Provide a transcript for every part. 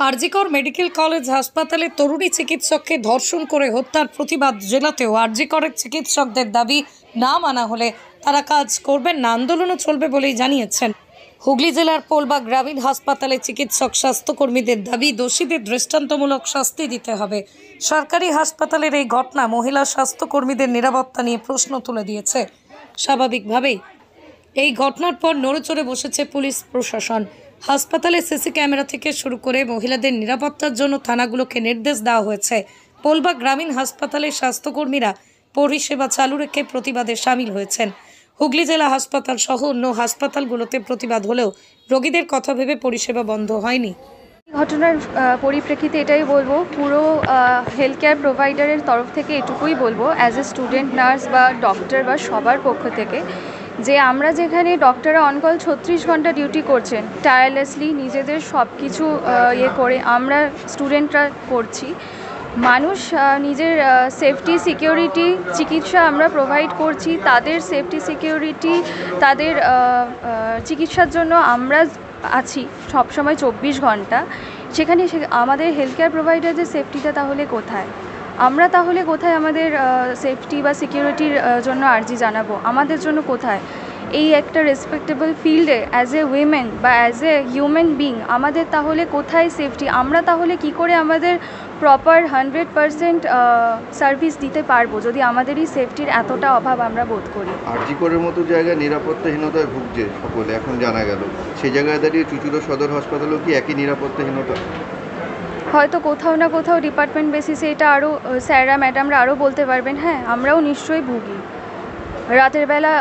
RG Kar medical college হাসপাতালে তরুণী চিকিৎসককে ধর্ষণ করে হত্যার প্রতিবাদ জেলাতেও আরজিকরের চিকিৎসকদের দাবি না মানা হলে তারা কাজ করবেন না, আন্দোলনও চলবে বলেই জানিয়েছেন। হুগলি জেলার পোলবা গ্রামীণ হাসপাতালে চিকিৎসক স্বাস্থ্যকর্মীদের দাবি দোষীদের দৃষ্টান্তমূলক শাস্তি দিতে হবে। সরকারি হাসপাতালের এই ঘটনা মহিলা স্বাস্থ্যকর্মীদের নিরাপত্তা নিয়ে প্রশ্ন তুলে দিয়েছে। স্বাভাবিকভাবেই এই ঘটনার পর নড়েচড়ে বসেছে পুলিশ প্রশাসন। হাসপাতালে সিসি ক্যামেরা থেকে শুরু করে মহিলাদের নিরাপত্তার জন্য থানাগুলোকে নির্দেশ দেওয়া হয়েছে। পোলবা গ্রামীণ হাসপাতালের স্বাস্থ্যকর্মীরা পরিষেবা চালু রেখে প্রতিবাদে সামিল হয়েছেন। হুগলি জেলা হাসপাতাল সহ অন্য হাসপাতালগুলোতে প্রতিবাদ হলেও রোগীদের কথা ভেবে পরিষেবা বন্ধ হয়নি। ঘটনার পরিপ্রেক্ষিতে এটাই বলবো, পুরো হেলথ কেয়ার প্রোভাইডারের তরফ থেকে এটুকুই বলবো, অ্যাজ এ স্টুডেন্ট নার্স বা ডক্টর বা সবার পক্ষ থেকে, যে আমরা যেখানে ডক্টররা অনকল 36 ঘন্টা ডিউটি করছেন টায়ারলেসলি, নিজেদের সব কিছু করে আমরা স্টুডেন্টরা করছি, মানুষ নিজের সেফটি সিকিউরিটি চিকিৎসা আমরা প্রোভাইড করছি, তাদের সেফটি সিকিউরিটি তাদের চিকিৎসার জন্য আমরা আছি সবসময় 24 ঘন্টা। সেখানে আমাদের হেলথ কেয়ার প্রোভাইডারদের সেফটিটা তাহলে কোথায়? আমরা তাহলে কোথায় আমাদের সেফটি বা সিকিউরিটির জন্য আর্জি জানাবো? আমাদের জন্য কোথায়? এই একটা রেসপেক্টেবল ফিল্ডে অ্যাজ এ উইমেন বা অ্যাজ এ হিউম্যান বিং আমাদের তাহলে কোথায় সেফটি? আমরা তাহলে কি করে আমাদের প্রপার 100% সার্ভিস দিতে পারবো যদি আমাদেরই সেফটির এতটা অভাব আমরা বোধ করি? আরজিকরের মতো জায়গায় নিরাপত্তাহীনতায় ভুগছে সকলে, এখন জানা গেল সেই জায়গায় দাঁড়িয়ে চুঁচুড়া সদর হাসপাতালেও কি একই নিরাপত্তাহীনতা? হয়তো কোথাও না কোথাও ডিপার্টমেন্ট বেসিসে এটা আরও স্যাররা ম্যাডামরা আরও বলতে পারবেন। হ্যাঁ, আমরাও নিশ্চয়ই ভুগি। রাতের বেলা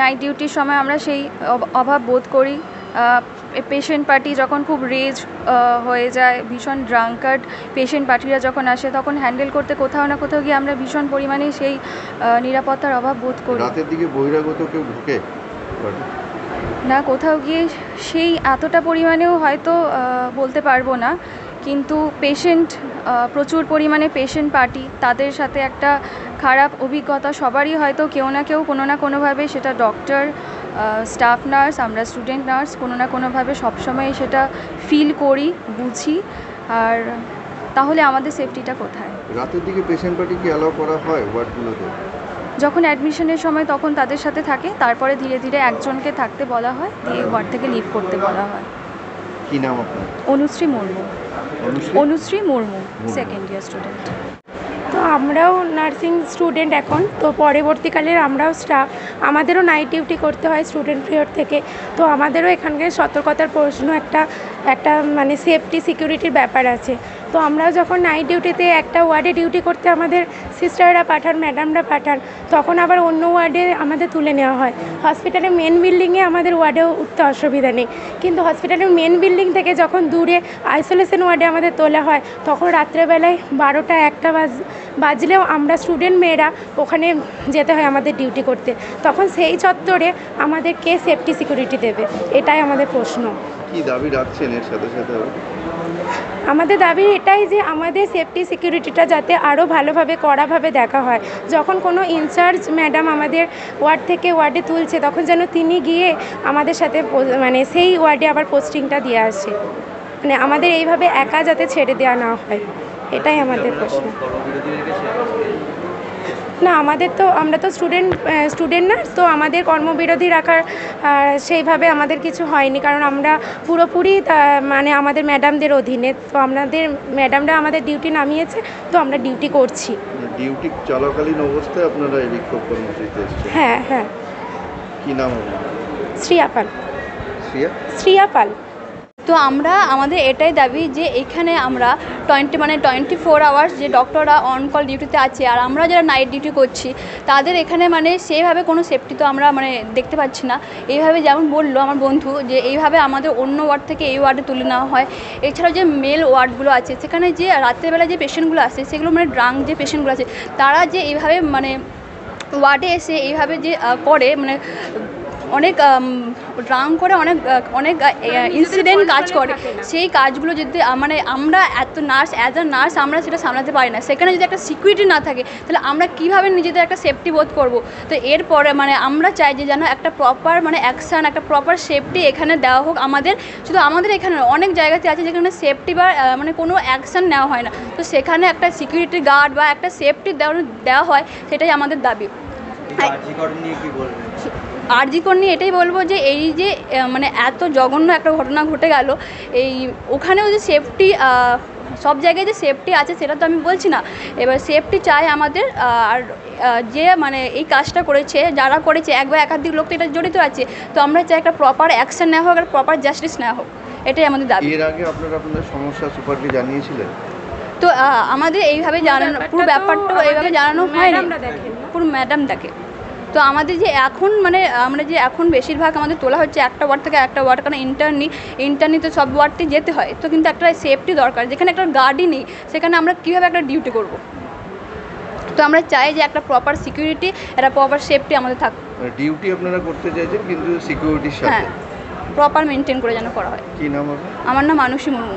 নাইট ডিউটির সময় আমরা সেই অভাব বোধ করি। পেশেন্ট পার্টি যখন খুব রেজ হয়ে যায়, ভীষণ ড্রাঙ্কার্ড পেশেন্ট পার্টিরা যখন আসে, তখন হ্যান্ডেল করতে কোথাও না কোথাও গিয়ে আমরা ভীষণ পরিমাণে সেই নিরাপত্তার অভাব বোধ করি। রাতের দিকে বহিরাগত কেউ ঢুকে না, কোথাও গিয়ে সেই এতটা পরিমাণেও হয়তো বলতে পারবো না, কিন্তু পেশেন্ট প্রচুর পরিমাণে পেশেন্ট পার্টি, তাদের সাথে একটা খারাপ অভিজ্ঞতা সবারই হয়তো কেউ না কেউ কোনো না কোনোভাবে, সেটা ডক্টর, স্টাফ নার্স, আমরা স্টুডেন্ট নার্স, কোনো না কোনোভাবে সবসময় সেটা ফিল করি, বুঝি। আর তাহলে আমাদের সেফটিটা কোথায়? রাতের দিকে পেশেন্ট পার্টি কি অ্যালাউ করা হয় ওয়ার্ডগুলোতে? যখন অ্যাডমিশনের সময় তখন তাদের সাথে থাকে, তারপরে ধীরে ধীরে একজনকে থাকতে বলা হয়, দিয়ে ওয়ার্ড থেকে লিভ করতে বলা হয়। কি নাম আপনার? Anushree Murmu. Anushree Murmu, second year student. তো আমরাও নার্সিং স্টুডেন্ট এখন, তো পরবর্তীকালে আমরাও স্টাফ, আমাদেরও নাইট ডিউটি করতে হয় স্টুডেন্ট পিরিয়ড থেকে। তো আমাদেরও এখানকার সতর্কতার প্রশ্ন একটা মানে সেফটি সিকিউরিটির ব্যাপার আছে। তো আমরাও যখন নাইট ডিউটিতে একটা ওয়ার্ডে ডিউটি করতে আমাদের সিস্টাররা পাঠান, ম্যাডামরা পাঠান, তখন আবার অন্য ওয়ার্ডে আমাদের তুলে নেওয়া হয়। হসপিটালের মেন বিল্ডিংয়ে আমাদের ওয়ার্ডেও উঠতে অসুবিধা নেই, কিন্তু হসপিটালের মেন বিল্ডিং থেকে যখন দূরে আইসোলেশন ওয়ার্ডে আমাদের তোলা হয়, তখন রাত্রেবেলায় 12টা-1টা বাজলেও আমরা স্টুডেন্ট মেয়েরা ওখানে যেতে হয় আমাদের ডিউটি করতে। তখন সেই চত্বরে আমাদের কে সেফটি সিকিউরিটি দেবে? এটাই আমাদের প্রশ্ন। কি দাবি রাখছেন এর সাথে সাথে? আমাদের দাবি এটাই যে আমাদের সেফটি সিকিউরিটিটা যাতে আরও ভালোভাবে কড়াভাবে দেখা হয়। যখন কোনো ইনচার্জ ম্যাডাম আমাদের ওয়ার্ড থেকে ওয়ার্ডে তুলছে, তখন যেন তিনি গিয়ে আমাদের সাথে মানে সেই ওয়ার্ডে আবার পোস্টিংটা দিয়ে আসে, মানে আমাদের এইভাবে একা যাতে ছেড়ে দেওয়া না হয়, এটাই আমাদের প্রশ্ন। না, আমরা তো স্টুডেন্ট না, তো আমাদের কর্মবিরতি রাখার সেইভাবে আমাদের কিছু হয়নি, কারণ আমরা পুরোপুরি মানে আমাদের ম্যাডামদের অধীনে। তো আমাদের ম্যাডামরা আমাদের ডিউটি নামিয়েছে, তো আমরা ডিউটি করছি। ডিউটি চলাকালীন অবস্থায় আপনারা এই বিক্ষোভ কর্মসূচিতে এসেছেন? হ্যাঁ। কি নাম? শ্রিয়া পাল। তো আমাদের এটাই দাবি যে এখানে আমরা 24 আওয়ার্স যে ডক্টররা অন কল ডিউটিতে আছে, আর আমরা যারা নাইট ডিউটি করছি তাদের এখানে মানে সেইভাবে কোনো সেফটি তো আমরা মানে দেখতে পাচ্ছি না। এইভাবে যেমন বললো আমার বন্ধু, যে এইভাবে আমাদের অন্য ওয়ার্ড থেকে এই ওয়ার্ডে তুলে নেওয়া হয়। এছাড়াও যে মেল ওয়ার্ডগুলো আছে, সেখানে যে রাত্রেবেলা যে পেশেন্টগুলো আসে, সেগুলো মানে ড্রাঙ্ক যে পেশেন্টগুলো আছে, তারা যে এইভাবে মানে ওয়ার্ডে এসে এইভাবে যে করে, মানে অনেক ড্রাং করে অনেক ইনসিডেন্ট কাজ করে, সেই কাজগুলো যদি মানে আমরা এত নার্স অ্যাজ আ নার্স আমরা সেটা সামলাতে পারি না। সেখানে যদি একটা সিকিউরিটি না থাকে তাহলে আমরা কীভাবে নিজেদের একটা সেফটি বোধ করব। তো এরপরে মানে আমরা চাই যে যেন একটা প্রপার মানে অ্যাকশান, একটা প্রপার সেফটি এখানে দেওয়া হোক। শুধু আমাদের এখানে অনেক জায়গাতে আছে যেখানে সেফটি বা মানে কোনো অ্যাকশান নেওয়া হয় না, তো সেখানে একটা সিকিউরিটি গার্ড বা একটা সেফটি দেওয়া হয়, সেটাই আমাদের দাবি। আরজি কর নিয়ে এটাই বলবো যে এই যে মানে এত জঘন্য একটা ঘটনা ঘটে গেল, ওখানেও যে সেফটি সব জায়গায় যে সেফটি আছে সেটা তো আমি বলছি না, এবার সেফটি চাই আমাদের। আর যে মানে এই কাজটা করেছে, যারা করেছে এক বা একাধিক লোক তো এটা জড়িত আছে, তো আমরা চাই একটা প্রপার অ্যাকশন নেওয়া হোক আর প্রপার জাস্টিস নেওয়া হোক, এটাই আমাদের দাবি। এর আগে আপনারা আপনাদের সমস্যা সুপারকে জানিয়েছিলেন? তো আমাদের এইভাবে জানানো, পুরো ব্যাপারটা এইভাবে জানানো হয় না, পুরো ম্যাডাম দেখে। তো আমাদের যে এখন মানে আমরা যে এখন বেশিরভাগ আমাদের তোলা হচ্ছে একটা ওয়ার্ড থেকে একটা ওয়ার্ড, কারণ ইন্টারনি তো সব ওয়ার্ডটি যেতে হয়, তো কিন্তু একটা সেফটি দরকার। যেখানে একটা গার্ডই নেই সেখানে আমরা কীভাবে একটা ডিউটি করব। তো আমরা চাই যে একটা প্রপার সিকিউরিটি, একটা প্রপার সেফটি আমাদের থাক। ডিউটি আপনারা করতে চাইছেন কিন্তু সিকিউরিটির সাথে, হ্যাঁ, প্রপার মেনটেন করে যেন করা হয়। কি নাম আপনার? আমার নাম মানসী মুর্মু।